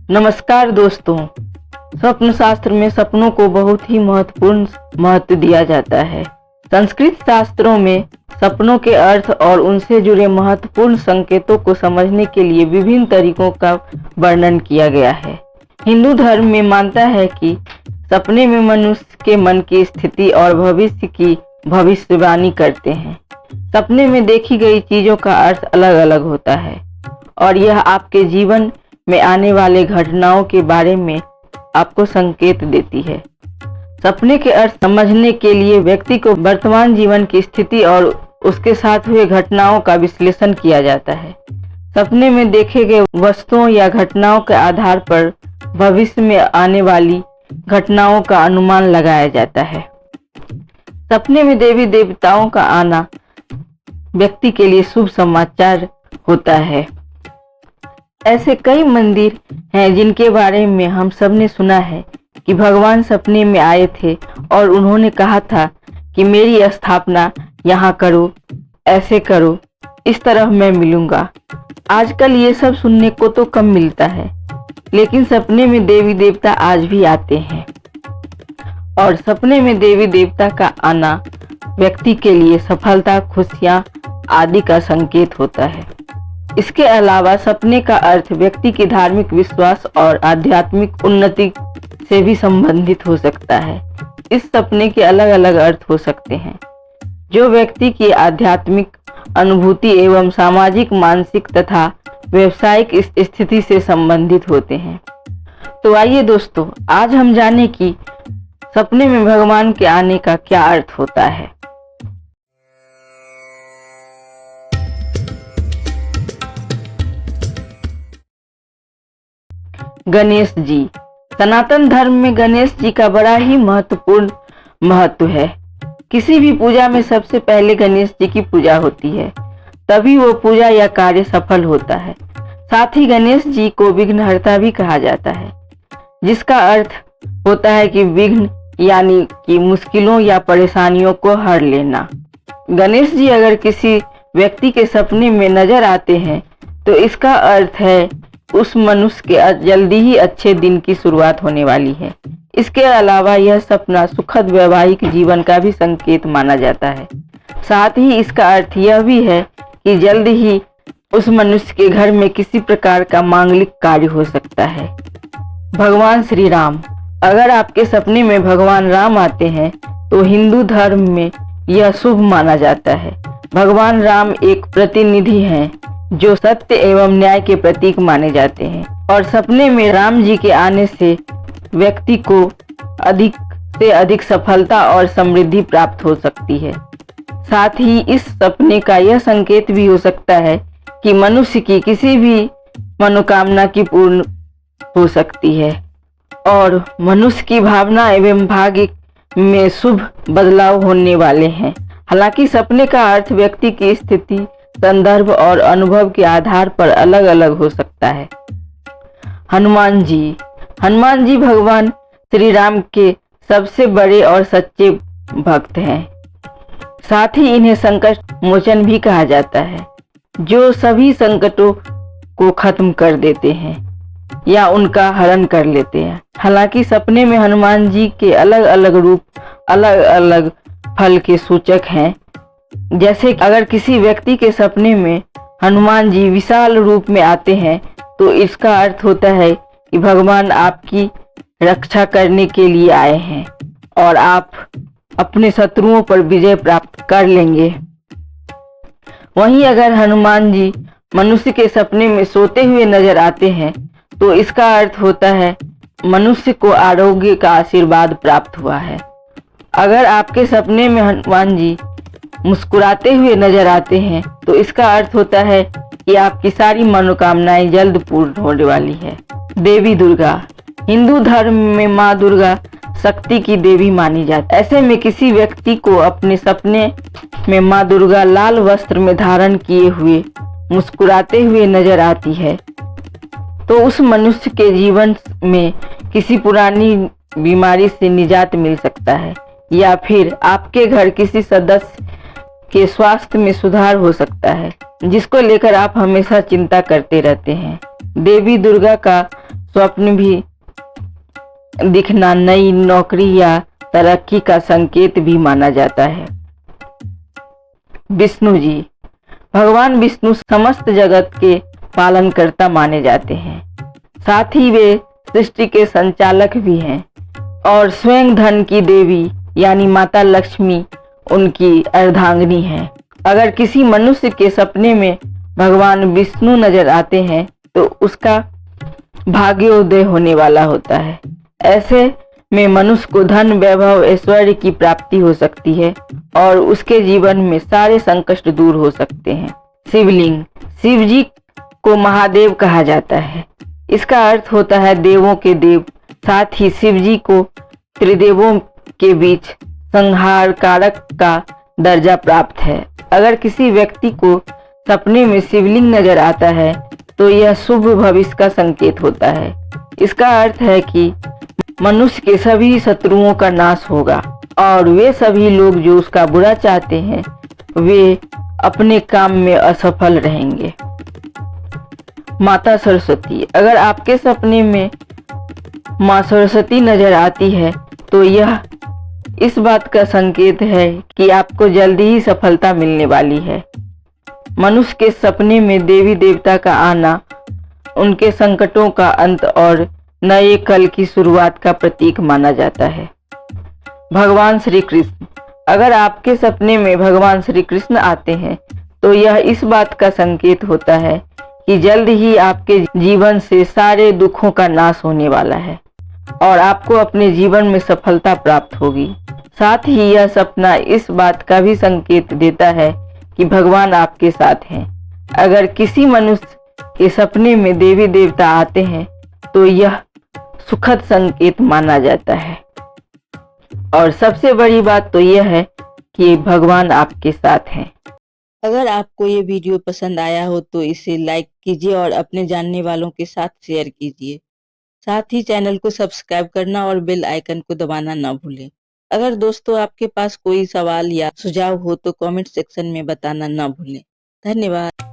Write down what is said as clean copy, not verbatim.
नमस्कार दोस्तों। स्वप्न शास्त्र में सपनों को बहुत ही महत्वपूर्ण महत्व दिया जाता है। संस्कृत शास्त्रों में सपनों के अर्थ और उनसे जुड़े महत्वपूर्ण संकेतों को समझने के लिए विभिन्न तरीकों का वर्णन किया गया है। हिंदू धर्म में मानता है कि सपने में मनुष्य के मन की स्थिति और भविष्य की भविष्यवाणी करते हैं। सपने में देखी गई चीजों का अर्थ अलग अलग होता है और यह आपके जीवन में आने वाले घटनाओं के बारे में आपको संकेत देती है। सपने के अर्थ समझने के लिए व्यक्ति को वर्तमान जीवन की स्थिति और उसके साथ हुए घटनाओं का विश्लेषण किया जाता है। सपने में देखे गए वस्तुओं या घटनाओं के आधार पर भविष्य में आने वाली घटनाओं का अनुमान लगाया जाता है। सपने में देवी देवताओं का आना व्यक्ति के लिए शुभ समाचार होता है। ऐसे कई मंदिर हैं जिनके बारे में हम सब ने सुना है कि भगवान सपने में आए थे और उन्होंने कहा था कि मेरी स्थापना यहाँ करो, ऐसे करो, इस तरह मैं मिलूंगा। आजकल ये सब सुनने को तो कम मिलता है, लेकिन सपने में देवी देवता आज भी आते हैं और सपने में देवी देवता का आना व्यक्ति के लिए सफलता, खुशियाँ आदि का संकेत होता है। इसके अलावा सपने का अर्थ व्यक्ति की धार्मिक विश्वास और आध्यात्मिक उन्नति से भी संबंधित हो सकता है। इस सपने के अलग अलग अर्थ हो सकते हैं जो व्यक्ति की आध्यात्मिक अनुभूति एवं सामाजिक, मानसिक तथा व्यवसायिक स्थिति से संबंधित होते हैं। तो आइए दोस्तों, आज हम जाने कि सपने में भगवान के आने का क्या अर्थ होता है। गणेश जी। सनातन धर्म में गणेश जी का बड़ा ही महत्वपूर्ण महत्व है। किसी भी पूजा में सबसे पहले गणेश जी की पूजा होती है, तभी वो पूजा या कार्य सफल होता है। साथ ही गणेश जी को विघ्नहर्ता भी कहा जाता है, जिसका अर्थ होता है कि विघ्न यानी कि मुश्किलों या परेशानियों को हर लेना। गणेश जी अगर किसी व्यक्ति के सपने में नजर आते हैं तो इसका अर्थ है उस मनुष्य के जल्दी ही अच्छे दिन की शुरुआत होने वाली है। इसके अलावा यह सपना सुखद वैवाहिक जीवन का भी संकेत माना जाता है। साथ ही इसका अर्थ यह भी है कि जल्द ही उस मनुष्य के घर में किसी प्रकार का मांगलिक कार्य हो सकता है। भगवान श्री राम। अगर आपके सपने में भगवान राम आते हैं तो हिंदू धर्म में यह शुभ माना जाता है। भगवान राम एक प्रतिनिधि हैं जो सत्य एवं न्याय के प्रतीक माने जाते हैं और सपने में राम जी के आने से व्यक्ति को अधिक से अधिक सफलता और समृद्धि प्राप्त हो सकती है। साथ ही इस सपने का यह संकेत भी हो सकता है कि मनुष्य की किसी भी मनोकामना की पूर्ण हो सकती है और मनुष्य की भावना एवं भाग्य में शुभ बदलाव होने वाले हैं। हालांकि सपने का अर्थ व्यक्ति की स्थिति, संदर्भ और अनुभव के आधार पर अलग अलग हो सकता है। हनुमान जी। हनुमान जी भगवान श्री राम के सबसे बड़े और सच्चे भक्त हैं। साथ ही इन्हें संकट मोचन भी कहा जाता है, जो सभी संकटों को खत्म कर देते हैं या उनका हरण कर लेते हैं। हालांकि सपने में हनुमान जी के अलग अलग रूप अलग अलग फल के सूचक हैं। जैसे अगर किसी व्यक्ति के सपने में हनुमान जी विशाल रूप में आते हैं तो इसका अर्थ होता है कि भगवान आपकी रक्षा करने के लिए आए हैं और आप अपने शत्रुओं पर विजय प्राप्त कर लेंगे। वहीं अगर हनुमान जी मनुष्य के सपने में सोते हुए नजर आते हैं तो इसका अर्थ होता है मनुष्य को आरोग्य का आशीर्वाद प्राप्त हुआ है। अगर आपके सपने में हनुमान जी मुस्कुराते हुए नजर आते हैं तो इसका अर्थ होता है कि आपकी सारी मनोकामनाएं जल्द पूर्ण होने वाली है। देवी दुर्गा। हिंदू धर्म में माँ दुर्गा शक्ति की देवी मानी जाती है। ऐसे में किसी व्यक्ति को अपने सपने में माँ दुर्गा लाल वस्त्र में धारण किए हुए मुस्कुराते हुए नजर आती है तो उस मनुष्य के जीवन में किसी पुरानी बीमारी से निजात मिल सकता है या फिर आपके घर किसी सदस्य के स्वास्थ्य में सुधार हो सकता है, जिसको लेकर आप हमेशा चिंता करते रहते हैं। देवी दुर्गा का स्वप्न भी दिखना नई नौकरी या तरक्की का संकेत भी माना जाता है। विष्णु जी, भगवान विष्णु समस्त जगत के पालनकर्ता माने जाते हैं, साथ ही वे सृष्टि के संचालक भी हैं और स्वयं धन की देवी यानी माता लक्ष्मी उनकी अर्धांगिनी है। अगर किसी मनुष्य के सपने में भगवान विष्णु नजर आते हैं तो उसका भाग्योदय होने वाला होता है। ऐसे में मनुष्य को धन, वैभव, ऐश्वर्य की प्राप्ति हो सकती है और उसके जीवन में सारे संकट दूर हो सकते हैं। शिवलिंग, शिव जी को महादेव कहा जाता है। इसका अर्थ होता है देवों के देव। साथ ही शिव जी को त्रिदेवों के बीच संहार कारक का दर्जा प्राप्त है। अगर किसी व्यक्ति को सपने में शिवलिंग नजर आता है तो यह शुभ भविष्य का संकेत होता है। इसका अर्थ है कि मनुष्य के सभी शत्रुओं का नाश होगा और वे सभी लोग जो उसका बुरा चाहते हैं वे अपने काम में असफल रहेंगे। माता सरस्वती, अगर आपके सपने में माँ सरस्वती नजर आती है तो यह इस बात का संकेत है कि आपको जल्दी ही सफलता मिलने वाली है। मनुष्य के सपने में देवी देवता का आना उनके संकटों का अंत और नए कल की शुरुआत का प्रतीक माना जाता है। भगवान श्री कृष्ण, अगर आपके सपने में भगवान श्री कृष्ण आते हैं तो यह इस बात का संकेत होता है कि जल्द ही आपके जीवन से सारे दुखों का नाश होने वाला है और आपको अपने जीवन में सफलता प्राप्त होगी। साथ ही यह सपना इस बात का भी संकेत देता है कि भगवान आपके साथ हैं। अगर किसी मनुष्य के सपने में देवी देवता आते हैं तो यह सुखद संकेत माना जाता है और सबसे बड़ी बात तो यह है कि भगवान आपके साथ हैं। अगर आपको ये वीडियो पसंद आया हो तो इसे लाइक कीजिए और अपने जानने वालों के साथ शेयर कीजिए। साथ ही चैनल को सब्सक्राइब करना और बेल आइकन को दबाना ना भूलें। अगर दोस्तों आपके पास कोई सवाल या सुझाव हो तो कमेंट सेक्शन में बताना ना भूलें। धन्यवाद।